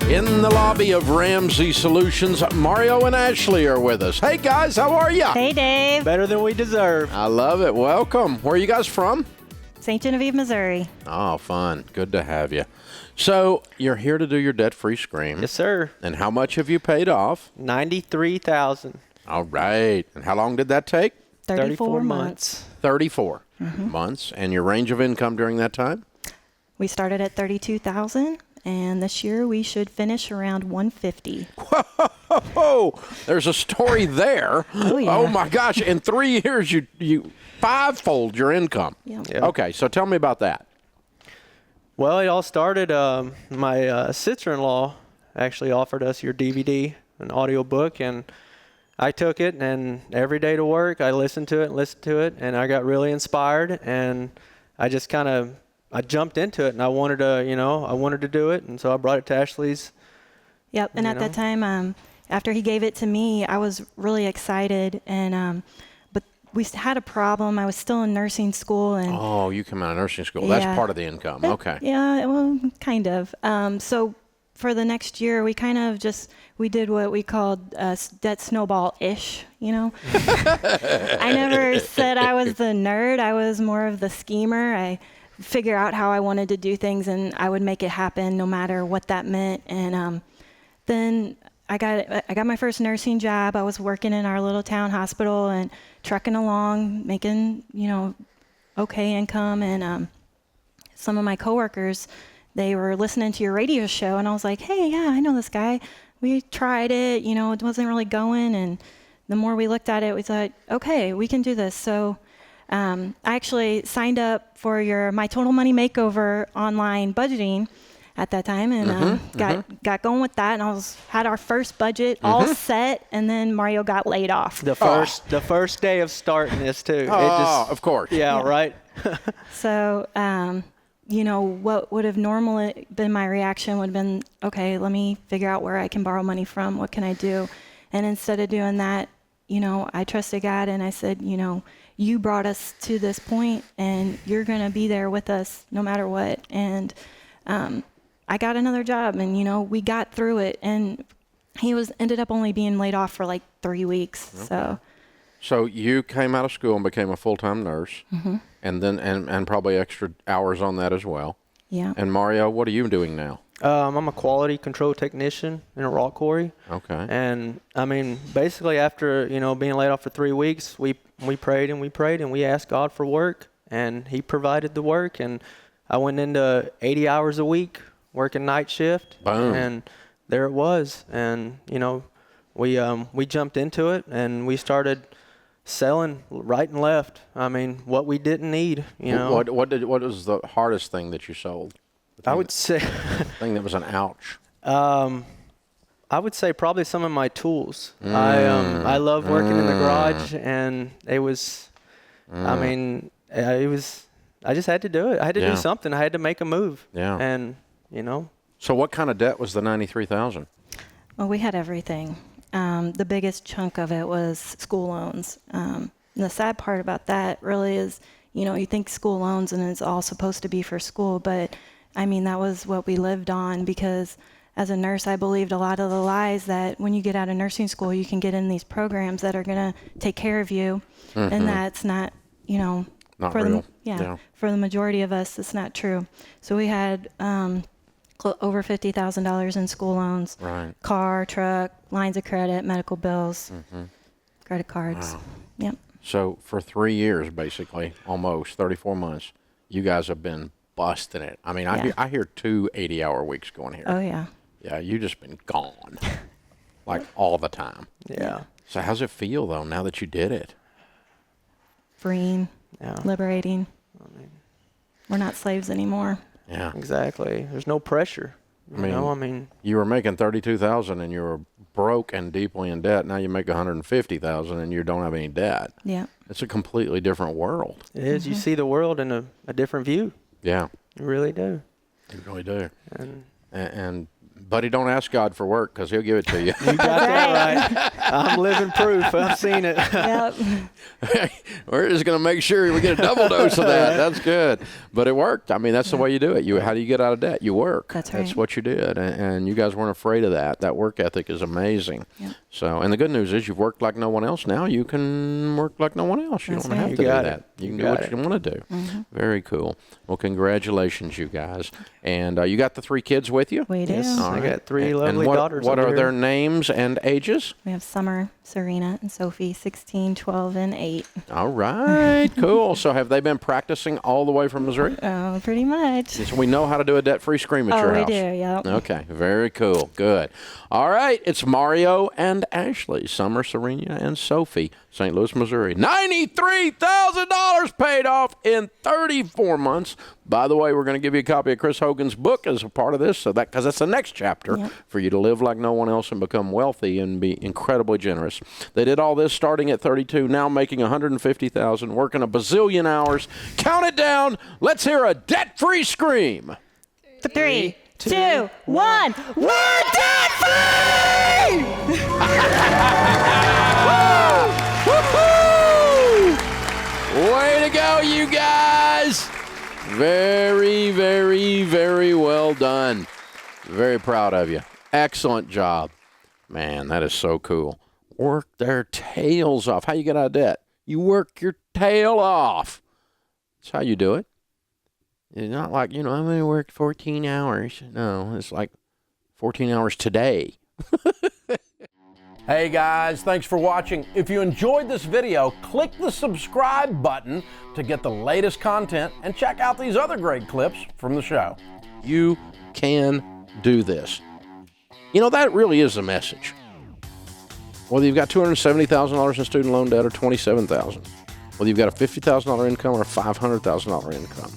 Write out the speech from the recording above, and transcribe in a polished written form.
In the lobby of Ramsey Solutions, Mario and Ashley are with us. Hey, guys, how are you? Hey, Dave. Better than we deserve. I love it. Welcome. Where are you guys from? St. Genevieve, Missouri. Oh, fun. Good to have you. So you're here to do your debt-free scream. Yes, sir. And how much have you paid off? $93,000. All right. And how long did that take? 34 months. 34 months. And your range of income during that time? We started at $32,000, and this year we should finish around $150,000. Whoa! There's a story there. Oh, yeah. Oh, my gosh. In 3 years, you fivefold your income. Yeah. Yeah. Okay, so tell me about that. Well, it all started, my sister-in-law actually offered us your DVD, an audio book, and I took it, and every day to work, I listened to it, and I got really inspired, and I just I jumped into it, and I wanted to do it, and so I brought it to Ashley's. Yep, and at that time, after he gave it to me, I was really excited, and but we had a problem. I was still in nursing school, and Oh, you come out of nursing school. Yeah. That's part of the income. Okay. yeah, well, kind of. So for the next year, we we did what we called debt snowball-ish, you know. I never said I was the nerd. I was more of the schemer. I figure out how I wanted to do things, and I would make it happen no matter what that meant. And then I got my first nursing job. I was working in our little town hospital and trucking along, making, okay income. And some of my coworkers, they were listening to your radio show, and I was like, hey, yeah, I know this guy. We tried it, it wasn't really going. And the more we looked at it, we thought, okay, we can do this. So I actually signed up for your My Total Money Makeover online budgeting at that time, and got going with that, and had our first budget all set, and then Mario got laid off. The first day of starting this too. Of course. Yeah, right. So, what would have normally been my reaction would have been, okay, let me figure out where I can borrow money from. What can I do? And instead of doing that, I trusted God, and I said, you brought us to this point, and you're going to be there with us no matter what. And I got another job, and we got through it, and he ended up only being laid off for like 3 weeks. Okay. So you came out of school and became a full-time nurse, and then and probably extra hours on that as well. Yeah. And Mario, what are you doing now? I'm a quality control technician in a rock quarry. Okay. And basically after being laid off for 3 weeks, we prayed and we asked God for work, and He provided the work, and I went into 80 hours a week working night shift. Boom. And there it was, and we jumped into it, and we started selling right and left. What we didn't need, What was the hardest thing that you sold? I would say thing that was an ouch. I would say probably some of my tools. I love working in the garage, and it was, I just had to do it. I had to do something. I had to make a move. Yeah. And, So what kind of debt was the $93,000? Well, we had everything. The biggest chunk of it was school loans. And the sad part about that really is, you think school loans and it's all supposed to be for school, but that was what we lived on, because as a nurse, I believed a lot of the lies that when you get out of nursing school, you can get in these programs that are going to take care of you. And that's not, not for real. For the majority of us, it's not true. So we had over $50,000 in school loans, right. Car, truck, lines of credit, medical bills, credit cards. Wow. Yep. So for 3 years, basically, almost 34 months, you guys have been busting it. I hear 2 80-hour weeks going here. Oh, yeah. Yeah, you just been gone, like all the time. Yeah. So how's it feel, though, now that you did it? Freeing, liberating. We're not slaves anymore. Yeah. Exactly. There's no pressure. You were making $32,000 and you were broke and deeply in debt. Now you make $150,000 and you don't have any debt. Yeah. It's a completely different world. It is. You see the world in a different view. Yeah. You really do. You really do. And Buddy, don't ask God for work because he'll give it to you. You got that right. I'm living proof. I've seen it. Yep. We're just going to make sure we get a double dose of that. That's good. But it worked. I mean, that's the way you do it. How do you get out of debt? You work. That's right. That's what you did. And you guys weren't afraid of that. That work ethic is amazing. Yep. So, and the good news is you've worked like no one else. Now you can work like no one else. You That's don't have right. to You do got that. it. You can You do got what it. you want to do. Very cool. Well, congratulations, you guys. And you got the 3 kids with you? We do. Yes, All I right. got 3 And lovely daughters. What over are their here. names and ages? We have Summer, Serena, and Sophie, 16, 12, and 8. All right, cool. So have they been practicing all the way from Missouri? Oh, pretty much. So we know how to do a debt-free scream at your we house. do, yep. Okay, very cool. Good. All right, it's Mario and Ashley, Summer, Serena, and Sophie, St. Louis, Missouri. $93,000 paid off in 34 months. By the way, we're going to give you a copy of Chris Hogan's book as a part of this, so that because that's the next chapter for you to live like no one else and become wealthy and be incredibly generous. They did all this starting at 32, now making $150,000, working a bazillion hours. Count it down. Let's hear a debt-free scream. 3, 2, 1. We're debt free! Way to go, you guys. Very, very, very well done. Very proud of you. Excellent job. Man, that is so cool. Work their tails off. How you get out of debt? You work your tail off. That's how you do it. It's not like, I'm going to work 14 hours. No, it's like 14 hours today. Hey guys, thanks for watching. If you enjoyed this video, click the subscribe button to get the latest content and check out these other great clips from the show. You can do this. That really is the message. Whether you've got $270,000 in student loan debt or $27,000, whether you've got a $50,000 income or a $500,000 income,